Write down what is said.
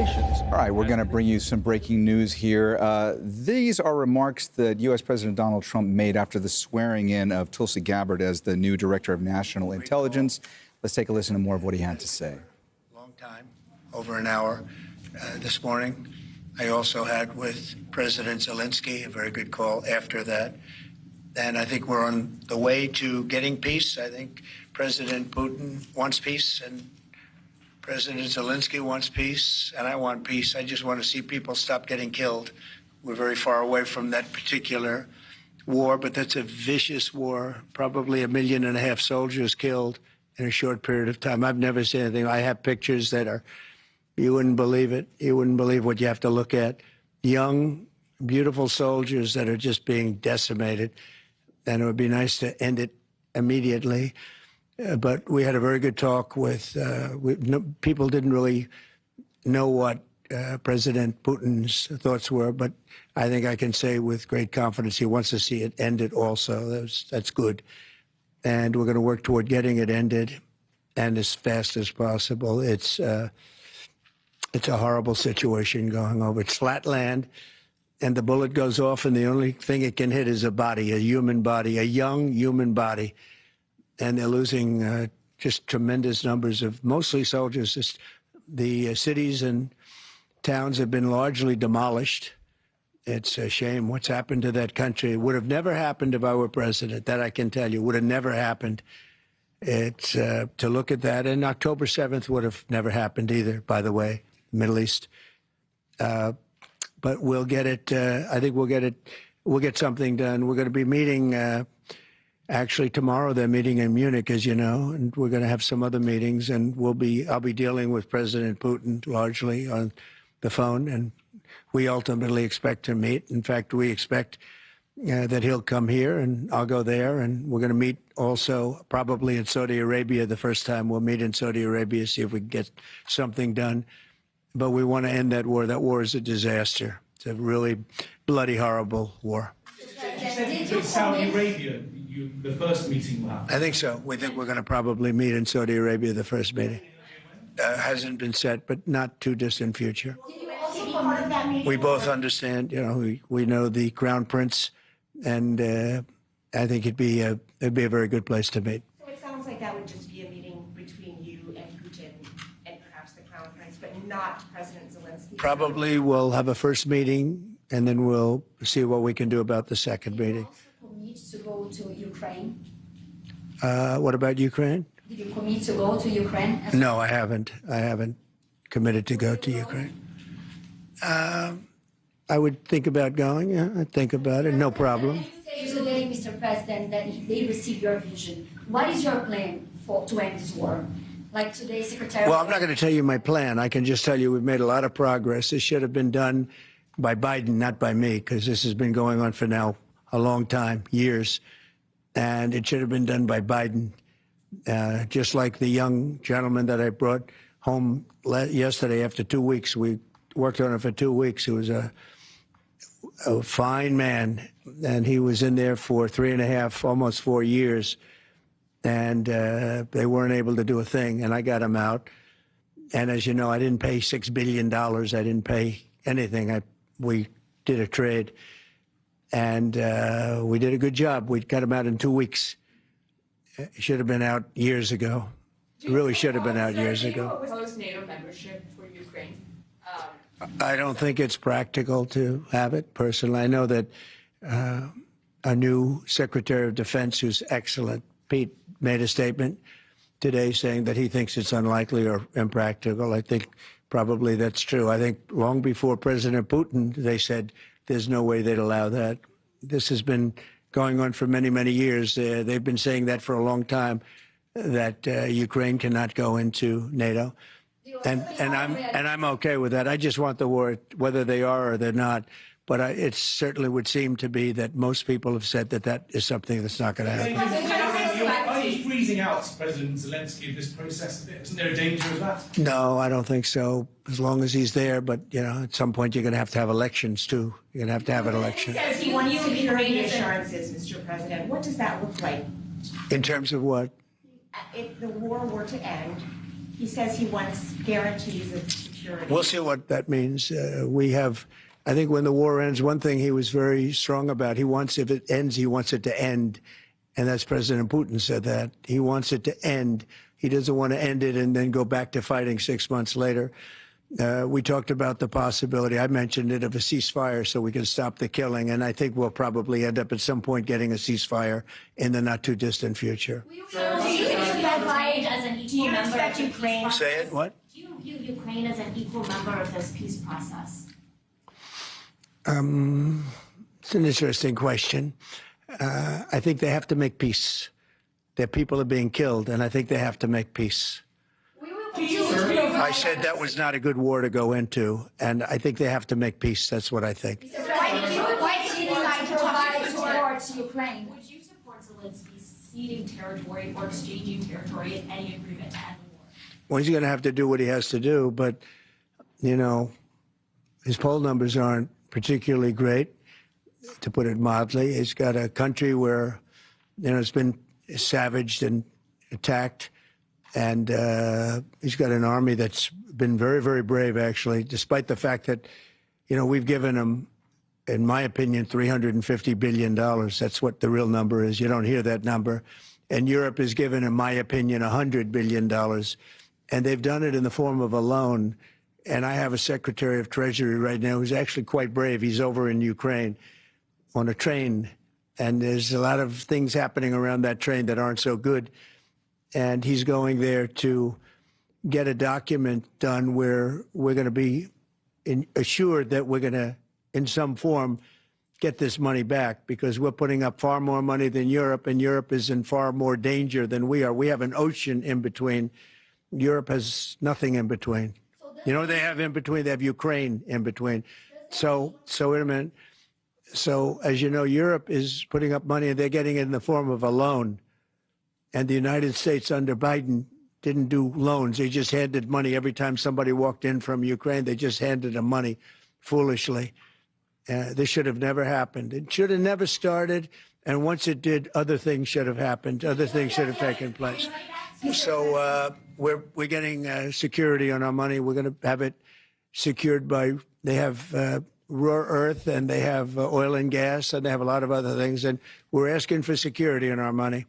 nations. All right, we're going to bring you some breaking news here. These are remarks that U.S. President Donald Trump made after the swearing in of Tulsi Gabbard as the new Director of National Intelligence. Let's take a listen to more of what he had to say. Long time, over an hour this morning. I also had with President Zelenskiy a very good call after that. And I think we're on the way to getting peace. I think President Putin wants peace and President Zelenskiy wants peace, and I want peace. I just want to see people stop getting killed. We're very far away from that particular war, but that's a vicious war. Probably 1.5 million soldiers killed in a short period of time. I've never seen anything. I have pictures that are, you wouldn't believe it. You wouldn't believe what you have to look at. Young, beautiful soldiers that are just being decimated. And it would be nice to end it immediately. But we had a very good talk with, people didn't really know what President Putin's thoughts were, but I think I can say with great confidence he wants to see it ended also. That's good. And we're going to work toward getting it ended and as fast as possible. It's a horrible situation going over. It's flat land, and the bullet goes off, and the only thing it can hit is a body, a human body, a young human body. And they're losing just tremendous numbers of mostly soldiers. Just the cities and towns have been largely demolished. It's a shame what's happened to that country. It would have never happened if I were president. That I can tell you. Would have never happened. It's to look at that. And October 7th would have never happened either, by the way, Middle East. But we'll get it. I think we'll get it. We'll get something done. We're going to be meeting. Actually, tomorrow they're meeting in Munich, as you know, and we're going to have some other meetings, and I'll be dealing with President Putin largely on the phone, and we ultimately expect to meet. In fact, we expect that he'll come here, and I'll go there, and we're going to meet also probably in Saudi Arabia the first time. We'll meet in Saudi Arabia, see if we can get something done. But we want to end that war. That war is a disaster. It's a really bloody, horrible war. You said with Saudi Arabia, the first meeting will happen. I think so. We think we're going to probably meet in Saudi Arabia, the first meeting. Hasn't been set, but not too distant future. We both understand, you know, we know the Crown Prince, and I think it'd be a very good place to meet. So it sounds like that would just be a meeting between you and Putin and perhaps the Crown Prince, but not President Zelenskiy? Probably we'll have a first meeting, and then we'll see what we can do about the second meeting. To go to Ukraine? What about Ukraine? Did you commit to go to Ukraine? No, I haven't. I haven't committed to go to Ukraine. I would think about going. Yeah, I'd think about it. No problem. You say today, Mr. President, that they receive your vision. What is your plan to end this war? Like today, Secretary. Well, I'm not going to tell you my plan. I can just tell you we've made a lot of progress. This should have been done by Biden, not by me, because this has been going on for now a long time, years, and it should have been done by Biden. Just like the young gentleman that I brought home yesterday after 2 weeks. We worked on it for 2 weeks. He was a fine man, and he was in there for 3.5, almost 4 years, and they weren't able to do a thing, and I got him out. And as you know, I didn't pay $6 billion. I didn't pay anything. We did a trade. And we did a good job. We got him out in 2 weeks. It should have been out years ago. It really should have been out years ago. Post NATO membership for Ukraine? I don't think it's practical to have it, personally. I know that a new Secretary of Defense, who's excellent, Pete, made a statement today saying that he thinks it's unlikely or impractical. I think probably that's true. I think long before President Putin, they said there's no way they'd allow that. This has been going on for many, many years. They've been saying that for a long time, that Ukraine cannot go into NATO. And I'm okay with that. I just want the war, whether they are or they're not. But it certainly would seem to be that most people have said that that is something that's not going to happen. Are you freezing out President Zelenskiy of this process? Isn't there a danger of that? No, I don't think so, as long as he's there. But, you know, at some point you're going to have elections, too. You're going to have an election. He says he wants security assurances, Mr. President. What does that look like? In terms of what? If the war were to end He says he wants guarantees of security. We'll see what that means. I think when the war ends, one thing he was very strong about, if it ends, he wants it to end. And that's President Putin said that. He wants it to end. He doesn't want to end it and then go back to fighting 6 months later. We talked about the possibility, I mentioned it, of a ceasefire so we can stop the killing. And I think we'll probably end up at some point getting a ceasefire in the not too distant future. Do you provide as an equal member of the Ukraine? peace Say it, what? Do you view Ukraine as an equal member of this peace process? It's an interesting question. I think they have to make peace. Their people are being killed, and I think they have to make peace. I said that was not a good war to go into, and I think they have to make peace. That's what I think. Why did you decide to provide support to Ukraine? Would you support Zelensky ceding territory or exchanging territory in any agreement to end the war? Well, he's going to have to do what he has to do, but, you know, his poll numbers aren't particularly great, to put it mildly. He's got a country where, you know, it's been savaged and attacked. And he's got an army that's been very, very brave, actually, despite the fact that, you know, we've given him, in my opinion, $350 billion. That's what the real number is. You don't hear that number. And Europe has given, in my opinion, $100 billion. And they've done it in the form of a loan. And I have a Secretary of Treasury right now who's actually quite brave. He's over in Ukraine on a train. And there's a lot of things happening around that train that aren't so good. And he's going there to get a document done where we're going to be assured that we're going to, in some form, get this money back, because we're putting up far more money than Europe, and Europe is in far more danger than we are. We have an ocean in between. Europe has nothing in between. You know what they have in between? They have Ukraine in between. So wait a minute. So, as you know, Europe is putting up money, and they're getting it in the form of a loan. And the United States under Biden didn't do loans. They just handed money every time somebody walked in from Ukraine. They just handed them money foolishly. This should have never happened. It should have never started. And once it did, other things should have happened. Other things should have taken place. So we're getting security on our money. We're going to have it secured by, they have rare earth, and they have oil and gas, and they have a lot of other things. And we're asking for security on our money.